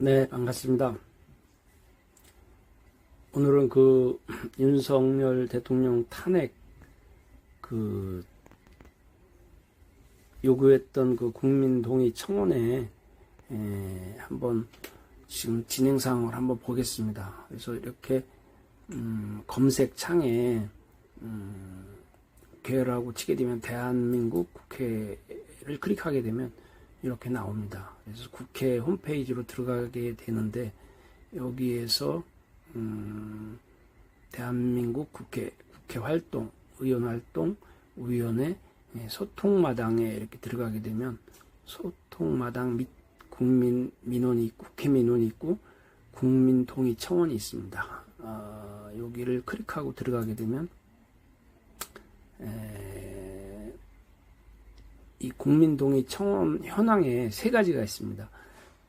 네, 반갑습니다. 오늘은 윤석열 대통령 탄핵 요구했던 국민 동의 청원에 한번 지금 진행 상황을 한번 보겠습니다. 그래서 이렇게 검색창에 국회라고 치게 되면 대한민국 국회를 클릭하게 되면 이렇게 나옵니다. 그래서 국회 홈페이지로 들어가게 되는데 여기에서 대한민국 국회 활동, 의원 활동, 위원회 소통마당에 이렇게 들어가게 되면 소통마당 및 국민 민원이 있고 국회 민원이 있고 국민 동의 청원이 있습니다. 여기를 클릭하고 들어가게 되면 이 국민동의 청원 현황에 세 가지가 있습니다.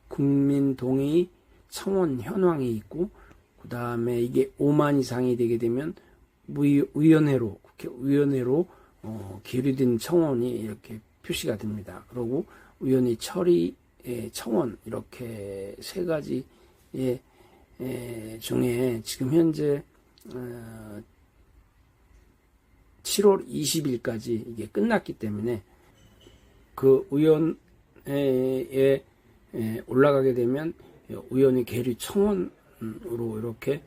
국민동의 청원 현황이 있고, 그 다음에 이게 5만 이상이 되게 되면 위원회로, 국회의원회로 계류된 청원이 이렇게 표시가 됩니다. 그리고 위원회 처리의 청원, 이렇게 세 가지의 중에 지금 현재 7월 20일까지 이게 끝났기 때문에 그 위원회에 올라가게 되면 위원회 계류 청원으로 이렇게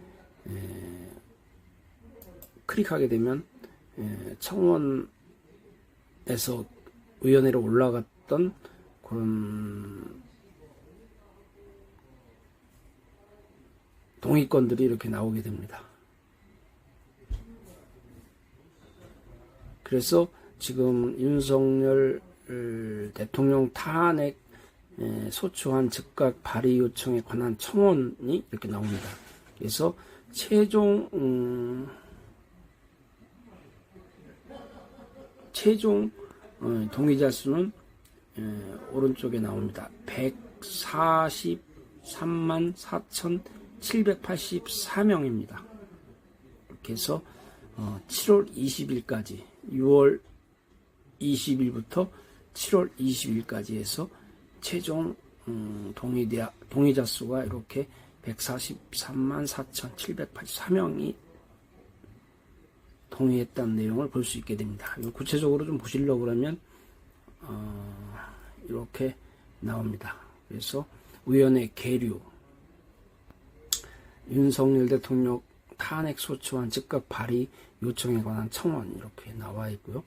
클릭하게 되면 청원에서 위원회로 올라갔던 그런 동의권들이 이렇게 나오게 됩니다. 그래서 지금 윤석열 대통령 탄핵 소추안 즉각 발의 요청에 관한 청원이 이렇게 나옵니다. 그래서 최종 동의자 수는 오른쪽에 나옵니다. 143만 4,784명입니다. 이렇게 해서 7월 20일까지 6월 20일부터 7월 20일까지 해서 최종 동의자 수가 이렇게 143만 4,784명이 동의했다는 내용을 볼 수 있게 됩니다. 구체적으로 좀 보시려고 그러면 이렇게 나옵니다. 그래서 위원회 계류, 윤석열 대통령 탄핵 소추안 즉각 발의 요청에 관한 청원 이렇게 나와 있고요.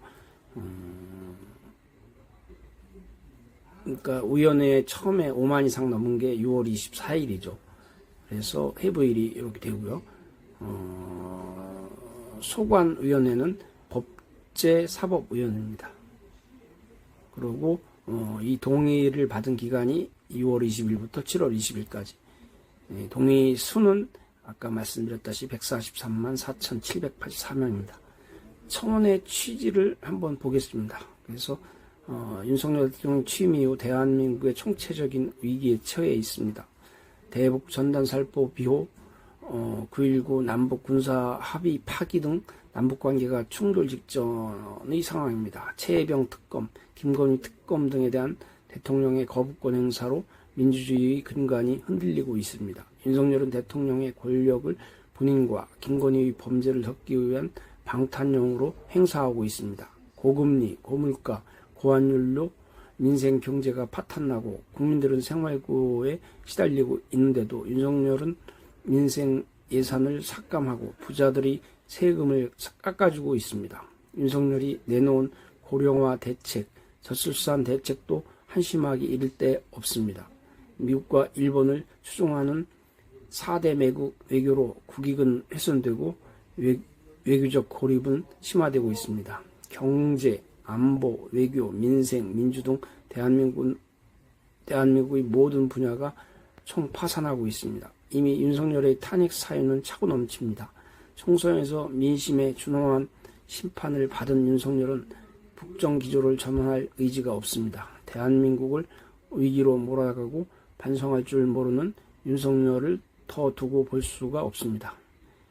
그러니까 위원회에 처음에 5만 이상 넘은 게 6월 24일이죠. 그래서 회부일이 이렇게 되고요. 소관위원회는 법제사법위원회입니다. 그리고 이 동의를 받은 기간이 2월 20일부터 7월 20일까지. 동의 수는 아까 말씀드렸다시피 143만 4,784명입니다. 청원의 취지를 한번 보겠습니다. 그래서 윤석열 대통령 취임 이후 대한민국의 총체적인 위기에 처해 있습니다. 대북 전단살포 비호, 9.19 남북 군사 합의 파기 등 남북관계가 충돌 직전의 상황입니다. 최혜병 특검, 김건희 특검 등에 대한 대통령의 거부권 행사로 민주주의의 근간이 흔들리고 있습니다. 윤석열은 대통령의 권력을 본인과 김건희의 범죄를 덮기 위한 방탄용으로 행사하고 있습니다. 고금리, 고물가, 고환율로 민생 경제가 파탄나고 국민들은 생활고에 시달리고 있는데도 윤석열은 민생 예산을 삭감하고 부자들이 세금을 깎아주고 있습니다. 윤석열이 내놓은 고령화 대책, 저출산 대책도 한심하기 이를 데 없습니다. 미국과 일본을 추종하는 4대 매국 외교로 국익은 훼손되고 외교적 고립은 심화되고 있습니다. 경제, 안보, 외교, 민생, 민주 등 대한민국의 모든 분야가 총파산하고 있습니다. 이미 윤석열의 탄핵 사유는 차고 넘칩니다. 총선에서 민심에 준엄한 심판을 받은 윤석열은 국정기조를 전환할 의지가 없습니다. 대한민국을 위기로 몰아가고 반성할 줄 모르는 윤석열을 더 두고 볼 수가 없습니다.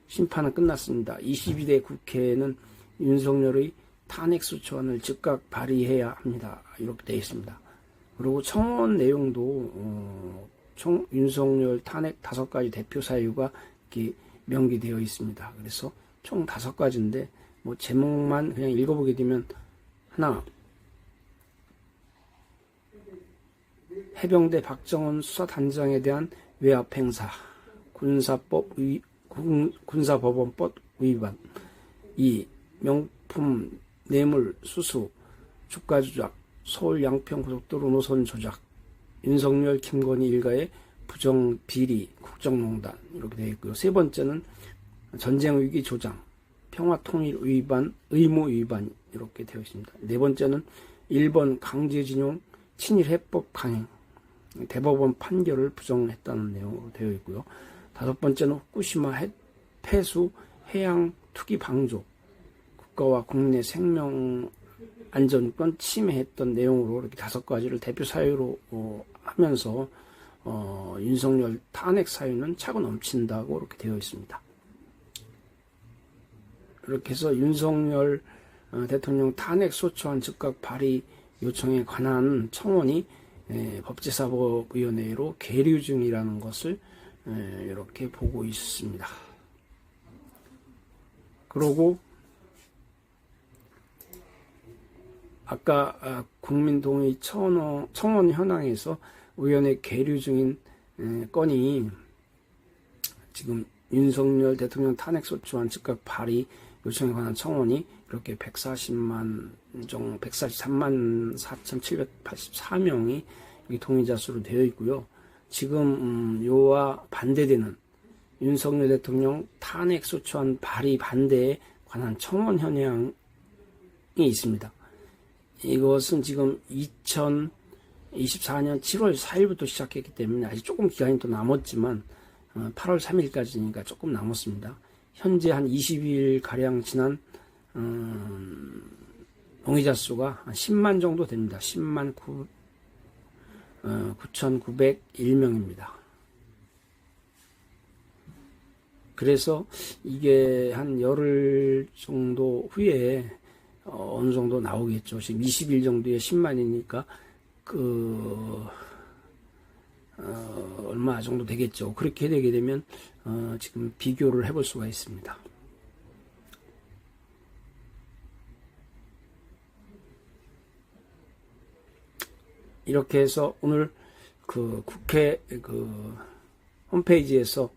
심판은 끝났습니다. 22대 국회에는 윤석열의 탄핵소추안을 즉각 발의해야 합니다. 이렇게 되어 있습니다. 그리고 청원 내용도 총 윤석열 탄핵 5가지 대표 사유가 이렇게 명기되어 있습니다. 그래서 총 5가지인데 뭐 제목만 그냥 읽어보게 되면 하나, 해병대 박정원 수사단장에 대한 외압 행사, 군사법원법 위반. 2. 명품 뇌물 수수, 주가 조작, 서울 양평 고속도로 노선 조작, 윤석열 김건희 일가의 부정 비리, 국정농단 이렇게 되어 있고요. 세 번째는 전쟁 위기 조장, 평화 통일 위반, 의무 위반 이렇게 되어 있습니다. 네 번째는 일본 강제징용 친일 해법 강행, 대법원 판결을 부정했다는 내용으로 되어 있고요. 5번째는 후쿠시마 폐수 해양 투기 방조, 국가와 국내 생명 안전권 침해했던 내용으로 이렇게 5가지를 대표 사유로 하면서 윤석열 탄핵 사유는 차고 넘친다고 이렇게 되어 있습니다. 이렇게 해서 윤석열 대통령 탄핵 소추안 즉각 발의 요청에 관한 청원이 법제사법위원회로 계류 중이라는 것을 이렇게 보고 있습니다. 그리고 아까 국민동의 청원 현황에서 위원회 계류 중인 건이 지금 윤석열 대통령 탄핵소추안 즉각 발의 요청에 관한 청원이 이렇게 143만 4,784명이 동의자 수로 되어 있고요. 지금 요와 반대되는 윤석열 대통령 탄핵소추안 발의 반대에 관한 청원 현황이 있습니다. 이것은 지금 2024년 7월 4일부터 시작했기 때문에 아직 조금 기간이 또 남았지만 8월 3일까지니까 조금 남았습니다. 현재 한 20일 가량 지난 동의자 수가 한 10만 정도 됩니다. 10만 9,901명입니다. 그래서 이게 한 열흘 정도 후에 어느 정도 나오겠죠. 지금 20일 정도에 10만이니까 얼마 정도 되겠죠. 그렇게 되게 되면 지금 비교를 해볼 수가 있습니다. 이렇게 해서 오늘 국회 홈페이지에서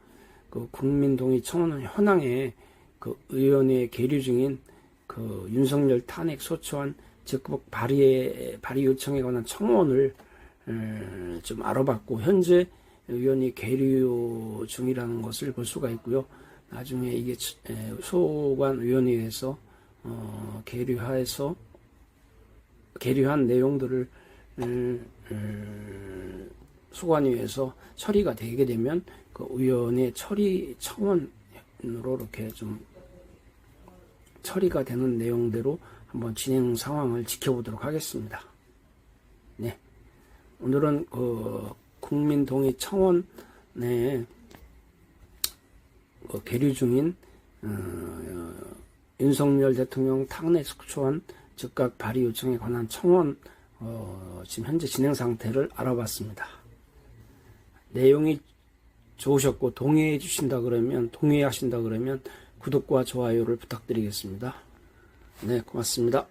국민동의 청원 현황에 의원회 계류 중인 윤석열 탄핵 소추안 즉각 발의 요청에 관한 청원을 좀 알아봤고, 현재 의원이 계류 중이라는 것을 볼 수가 있고요. 나중에 이게 소관위원회에서 계류한 내용들을 소관위에서 처리가 되게 되면 의원의 처리 청원으로 이렇게 좀 처리가 되는 내용대로 한번 진행 상황을 지켜보도록 하겠습니다. 네, 오늘은 국민동의 청원에 계류 중인 윤석열 대통령 탄핵 소추안 즉각 발의 요청에 관한 청원 지금 현재 진행 상태를 알아봤습니다. 내용이 좋으셨고 동의하신다 그러면 구독과 좋아요를 부탁드리겠습니다. 네, 고맙습니다.